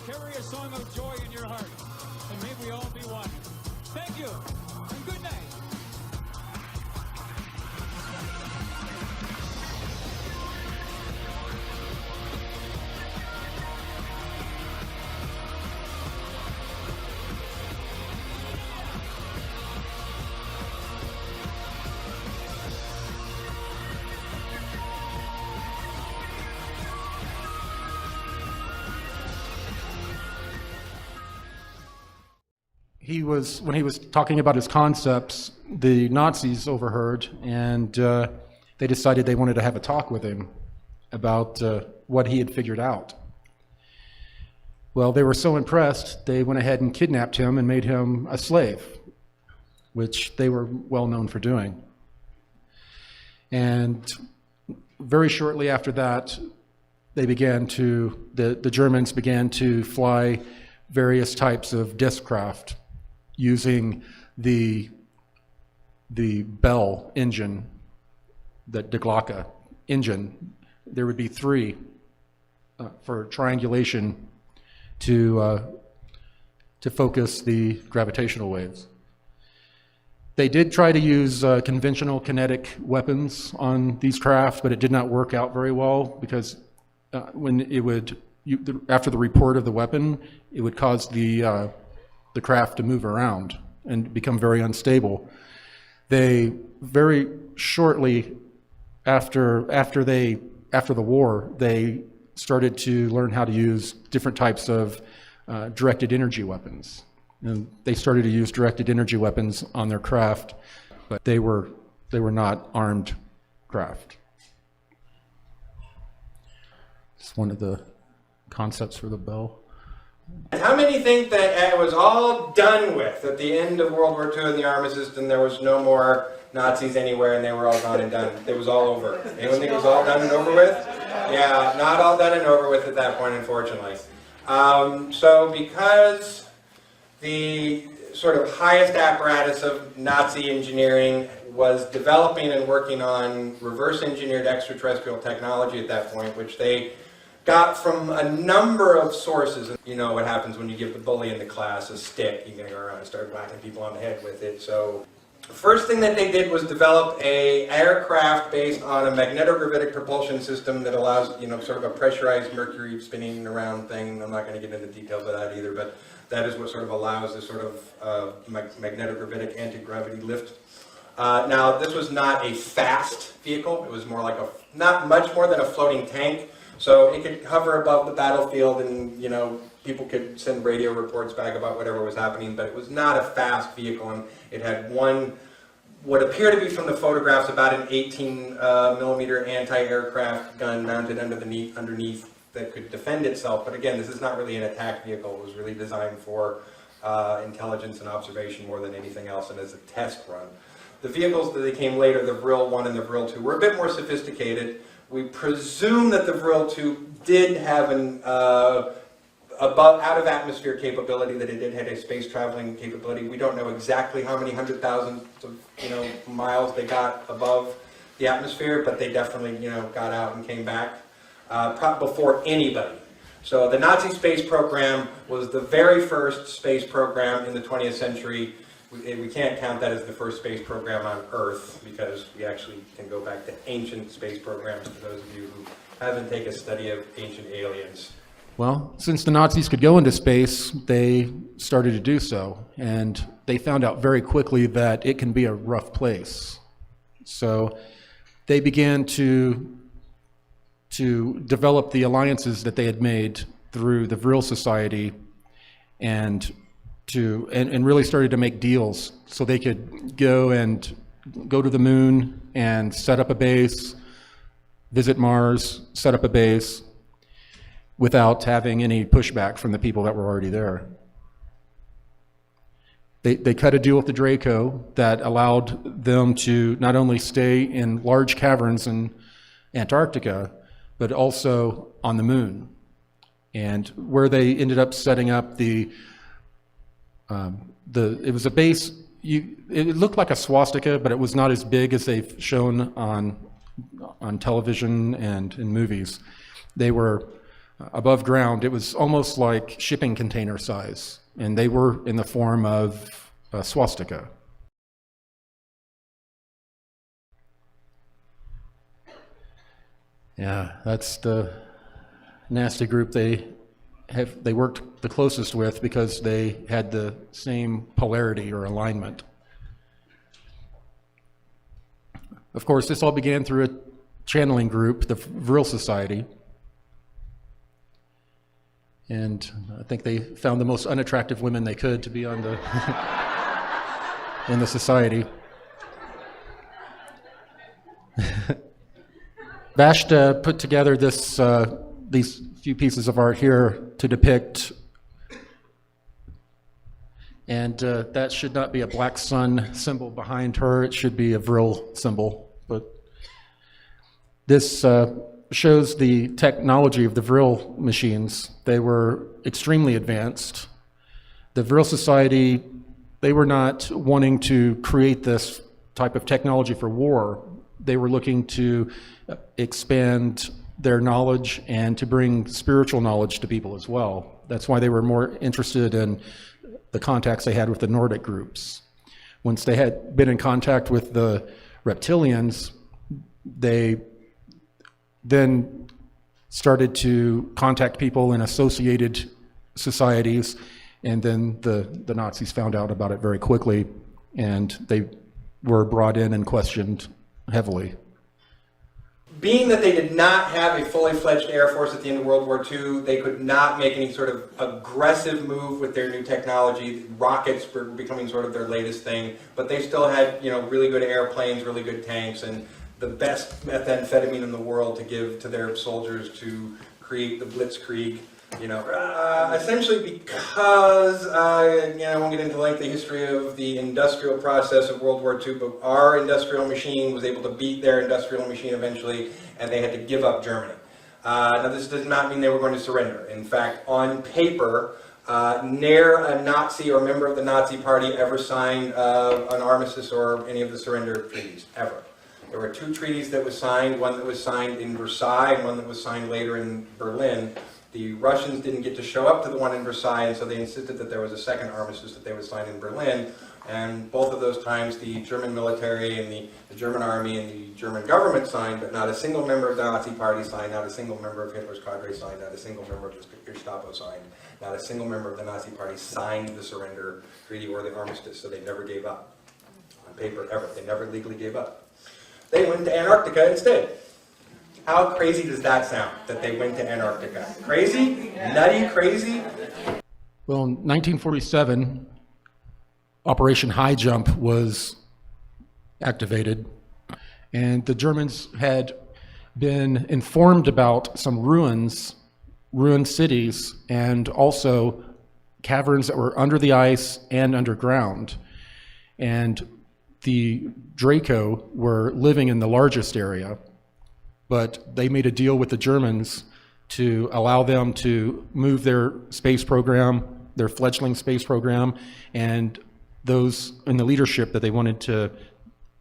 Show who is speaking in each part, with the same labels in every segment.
Speaker 1: carry a song of joy in your heart, and may we all be one. Thank you, and good night.
Speaker 2: When he was talking about his concepts, the Nazis overheard, and they decided they wanted to have a talk with him about what he had figured out. Well, they were so impressed, they went ahead and kidnapped him and made him a slave, which they were well known for doing. And very shortly after that, the Germans began to fly various types of discraft using the Bell engine, the DISCLOSE engine. There would be three for triangulation to focus the gravitational waves. They did try to use conventional kinetic weapons on these craft, but it did not work out very well because after the report of the weapon, it would cause the craft to move around and become very unstable. They very shortly after the war, they started to learn how to use different types of directed energy weapons. And they started to use directed energy weapons on their craft, but they were not armed craft. It's one of the concepts for the Bell.
Speaker 3: How many think that it was all done with at the end of World War II and the armistice, and there was no more Nazis anywhere and they were all gone and done? It was all over. Anyone think it was all done and over with? Yeah, not all done and over with at that point, unfortunately. So because the sort of highest apparatus of Nazi engineering was developing and working on reverse engineered extraterrestrial technology at that point, which they got from a number of sources. You know what happens when you give the bully in the class a stick. You're going to go around and start whacking people on the head with it. So the first thing that they did was develop an aircraft based on a magnetogravitic propulsion system that allows, sort of a pressurized mercury spinning around thing. I'm not going to get into details of that either, but that is what sort of allows this sort of magnetogravitic anti-gravity lift. Now, this was not a fast vehicle. It was more like not much more than a floating tank. So it could hover above the battlefield and, people could send radio reports back about whatever was happening, but it was not a fast vehicle, and it had what appeared to be from the photographs, about an 18 millimeter anti-aircraft gun mounted underneath that could defend itself. But again, this is not really an attack vehicle. It was really designed for intelligence and observation more than anything else, and as a test run. The vehicles that came later, the Vril 1 and the Vril 2, were a bit more sophisticated. We presume that the Vril 2 did have an out-of-atmosphere capability, that it did have a space traveling capability. We don't know exactly how many hundred thousands of miles they got above the atmosphere, but they definitely got out and came back before anybody. So the Nazi space program was the very first space program in the 20th century. We can't count that as the first space program on Earth, because we actually can go back to ancient space programs, for those of you who haven't taken a study of ancient aliens.
Speaker 2: Well, since the Nazis could go into space, they started to do so, and they found out very quickly that it can be a rough place. So they began to develop the alliances that they had made through the Vril Society, and really started to make deals so they could go to the moon and set up a base, visit Mars, set up a base, without having any pushback from the people that were already there. They cut a deal with the Draco that allowed them to not only stay in large caverns in Antarctica, but also on the moon. And where they ended up setting up it was a base, it looked like a swastika, but it was not as big as they've shown on television and in movies. They were above ground. It was almost like shipping container size, and they were in the form of a swastika. Yeah, that's the nasty group they worked the closest with because they had the same polarity or alignment. Of course, this all began through a channeling group, the Vril Society. And I think they found the most unattractive women they could to be on the in the society. Vashta put together this these few pieces of art here to depict, and that should not be a black sun symbol behind her. It should be a Vril symbol. But this shows the technology of the Vril machines. They were extremely advanced. The Vril Society, they were not wanting to create this type of technology for war. They were looking to expand their knowledge and to bring spiritual knowledge to people as well. That's why they were more interested in the contacts they had with the Nordic groups. Once they had been in contact with the reptilians, they then started to contact people in associated societies, and then the Nazis found out about it very quickly, and they were brought in and questioned heavily.
Speaker 3: Being that they did not have a fully fledged Air Force at the end of World War II, they could not make any sort of aggressive move with their new technology. Rockets were becoming sort of their latest thing, but they still had, you know, really good airplanes, really good tanks, and the best methamphetamine in the world to give to their soldiers to create the Blitzkrieg. You know, essentially because, you know, I won't get into like the history of the industrial process of World War II, but our industrial machine was able to beat their industrial machine eventually, and they had to give up Germany. Now this does not mean they were going to surrender. In fact, on paper, ne'er a Nazi or member of the Nazi Party ever signed an armistice or any of the surrender treaties, ever. There were two treaties that was signed, one that was signed in Versailles and one that was signed later in Berlin. The Russians didn't get to show up to the one in Versailles, and so they insisted that there was a second armistice that they would sign in Berlin. And both of those times, the German military and the German army and the German government signed, but not a single member of the Nazi Party signed, not a single member of Hitler's cadre signed, not a single member of the Gestapo signed, not a single member of the Nazi Party signed the surrender treaty or the armistice, so they never gave up. On paper, ever. They never legally gave up. They went to Antarctica instead. How crazy does that sound, that they went to Antarctica? Crazy? Nutty crazy?
Speaker 2: Well, in 1947, Operation High Jump was activated, and the Germans had been informed about some ruined cities, and also caverns that were under the ice and underground. And the Draco were living in the largest area, but they made a deal with the Germans to allow them to move their space program, their fledgling space program, and those in the leadership that they wanted to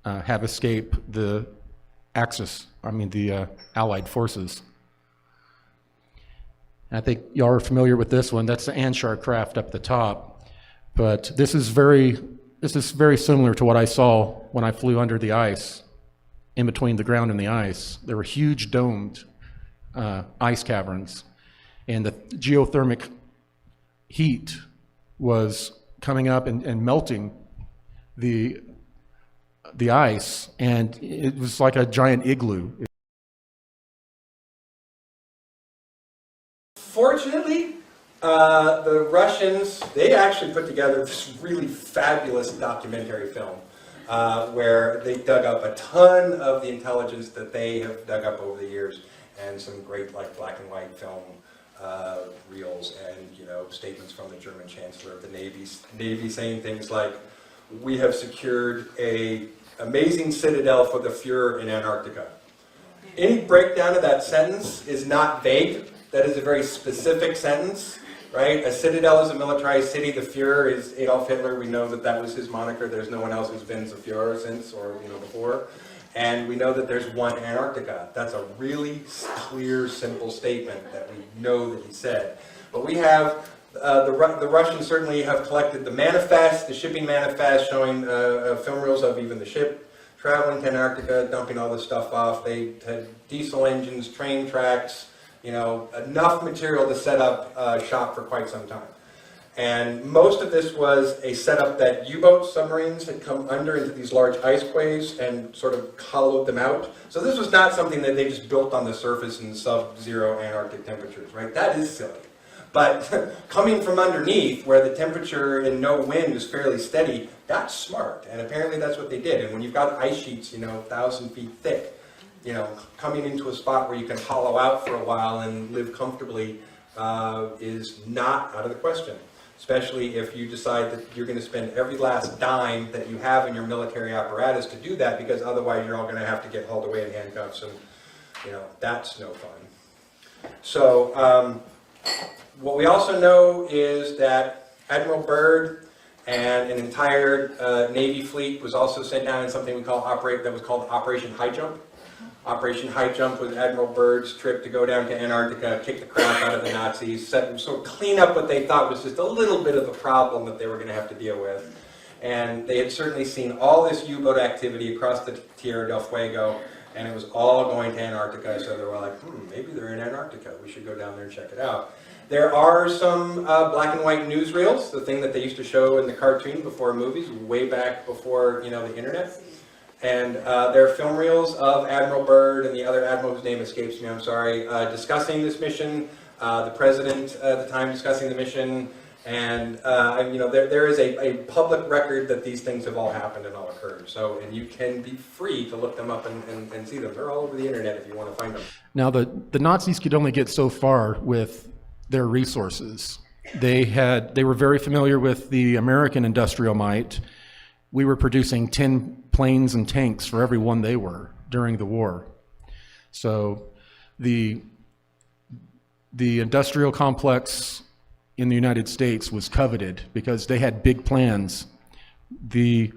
Speaker 2: have escape the Axis, the Allied forces. And I think y'all are familiar with this one. That's the Anshar craft up the top. But this is very similar to what I saw when I flew under the ice, in between the ground and the ice. There were huge domed ice caverns, and the geothermic heat was coming up and melting the ice, and it was like a giant igloo.
Speaker 3: Fortunately, the Russians, they actually put together this really fabulous documentary film where they dug up a ton of the intelligence that they have dug up over the years, and some great like black and white film reels and, you know, statements from the German Chancellor of the Navy saying things like, "We have secured a amazing citadel for the Fuhrer in Antarctica." Any breakdown of that sentence is not vague. That is a very specific sentence, right? A citadel is a militarized city. The Fuhrer is Adolf Hitler. We know that that was his moniker. There's no one else who's been the Fuhrer since, or, you know, before. And we know that there's one Antarctica. That's a really clear, simple statement that we know that he said. But we have, the Russians certainly have collected the manifest, the shipping manifest, showing film reels of even the ship traveling to Antarctica, dumping all this stuff off. They had diesel engines, train tracks, you know, enough material to set up shop for quite some time. And most of this was a setup that U-boat submarines had come under into these large ice quays and sort of hollowed them out. So this was not something that they just built on the surface in sub-zero Antarctic temperatures, right? That is silly. But coming from underneath, where the temperature and no wind is fairly steady, that's smart. And apparently that's what they did. And when you've got ice sheets, you know, 1,000 feet thick, you know, coming into a spot where you can hollow out for a while and live comfortably is not out of the question. Especially if you decide that you're going to spend every last dime that you have in your military apparatus to do that, because otherwise you're all going to have to get hauled away in handcuffs, and you know, that's no fun. So what we also know is that Admiral Byrd and an entire Navy fleet was also sent down in something we call that was called Operation High Jump. Operation High Jump was Admiral Byrd's trip to go down to Antarctica, kick the crap out of the Nazis, sort of clean up what they thought was just a little bit of a problem that they were going to have to deal with. And they had certainly seen all this U-boat activity across the Tierra del Fuego, and it was all going to Antarctica, so they were like, maybe they're in Antarctica, we should go down there and check it out. There are some black and white newsreels, the thing that they used to show in the cartoon before movies, way back before, you know, the internet. And there are film reels of Admiral Byrd and the other admiral whose name escapes me, I'm sorry, discussing this mission, the president at the time discussing the mission, and you know, there is a public record that these things have all happened and all occurred. So, and you can be free to look them up and see them. They're all over the internet if you want to find them.
Speaker 2: Now, the Nazis could only get so far with their resources. They were very familiar with the American industrial might. We were producing 10 planes and tanks for every one they were during the war. So the industrial complex in the United States was coveted because they had big plans. The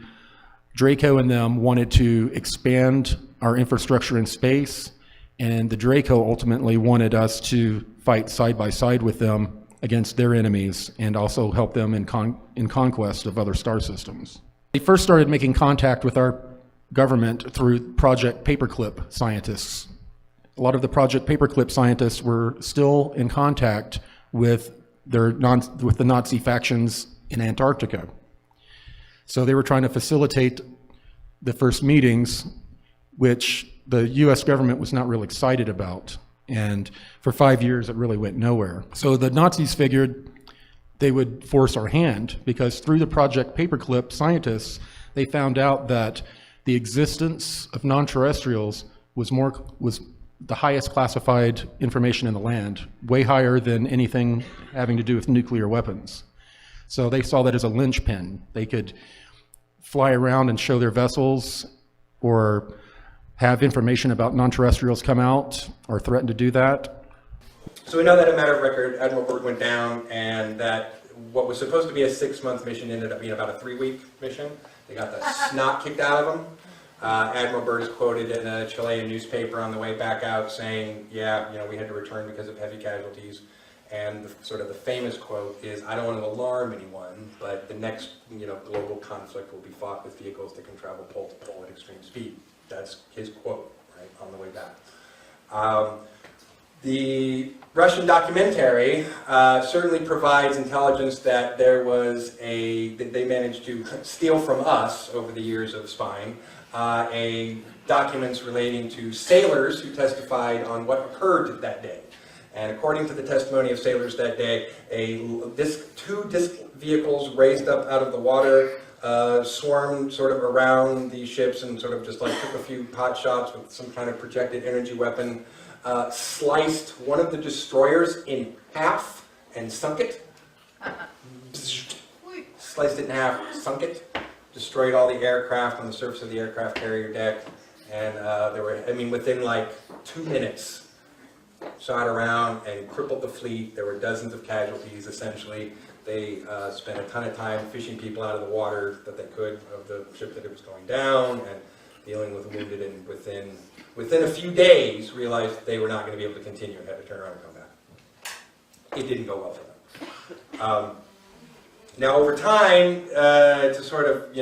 Speaker 2: Draco and them wanted to expand our infrastructure in space, and the Draco ultimately wanted us to fight side by side with them against their enemies and also help them in conquest of other star systems. They first started making contact with our government through Project Paperclip scientists. A lot of the Project Paperclip scientists were still in contact with the Nazi factions in Antarctica. So they were trying to facilitate the first meetings, which the US government was not real excited about. And for 5 years, it really went nowhere. So the Nazis figured they would force our hand, because through the Project Paperclip scientists, they found out that the existence of non-terrestrials was the highest classified information in the land, way higher than anything having to do with nuclear weapons. So they saw that as a linchpin. They could fly around and show their vessels, or have information about non-terrestrials come out, or threaten to do that.
Speaker 3: So we know that a matter of record, Admiral Byrd went down, and that what was supposed to be a 6-month mission ended up being about a 3-week mission. They got the snot kicked out of them. Admiral Byrd is quoted in a Chilean newspaper on the way back out saying, yeah, you know, we had to return because of heavy casualties. And the famous quote is, I don't want to alarm anyone, but the next, you know, global conflict will be fought with vehicles that can travel pole to pole at extreme speed. That's his quote, right, on the way back. The Russian documentary certainly provides intelligence that that they managed to steal from us over the years of spying, documents relating to sailors who testified on what occurred that day. And according to the testimony of sailors that day, two disc vehicles raised up out of the water, swarmed sort of around the ships and sort of just like took a few pot shots with some kind of projected energy weapon, sliced one of the destroyers in half and sunk it. Sliced it in half, sunk it, destroyed all the aircraft on the surface of the aircraft carrier deck, and within like 2 minutes, shot around and crippled the fleet. There were dozens of casualties. Essentially, they spent a ton of time fishing people out of the water that they could of the ship that it was going down, and dealing with wounded, and within a few days realized they were not going to be able to continue and had to turn around and come back. It didn't go well for them. Now, over time, to sort of,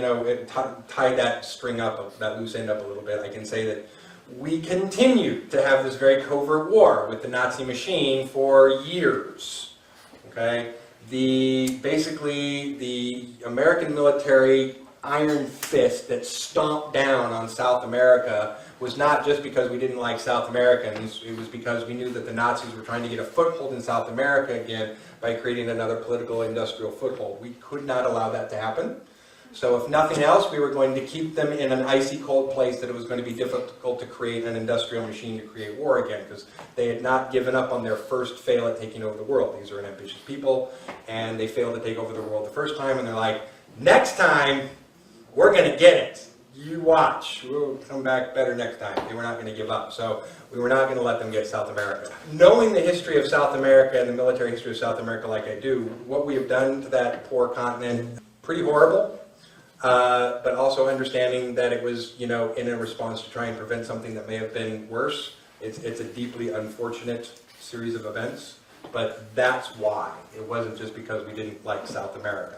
Speaker 3: tie that string up, that loose end up a little bit, I can say that we continued to have this very covert war with the Nazi machine for years. Okay, basically the American military iron fist that stomped down on South America was not just because we didn't like South Americans. It was because we knew that the Nazis were trying to get a foothold in South America again by creating another political industrial foothold. We could not allow that to happen. So if nothing else, we were going to keep them in an icy cold place that it was going to be difficult to create an industrial machine to create war again, because they had not given up on their first fail at taking over the world. These are an ambitious people, and they failed to take over the world the first time, and they're like, next time, we're going to get it. You watch. We'll come back better next time. They were not going to give up. So we were not going to let them get South America. Knowing the history of South America and the military history of South America like I do, what we have done to that poor continent, pretty horrible. But also understanding that it was, in a response to try and prevent something that may have been worse. It's a deeply unfortunate series of events, but that's why. It wasn't just because we didn't like South America.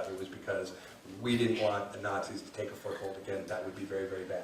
Speaker 3: It was because we didn't want the Nazis to take a foothold again. That would be very, very bad.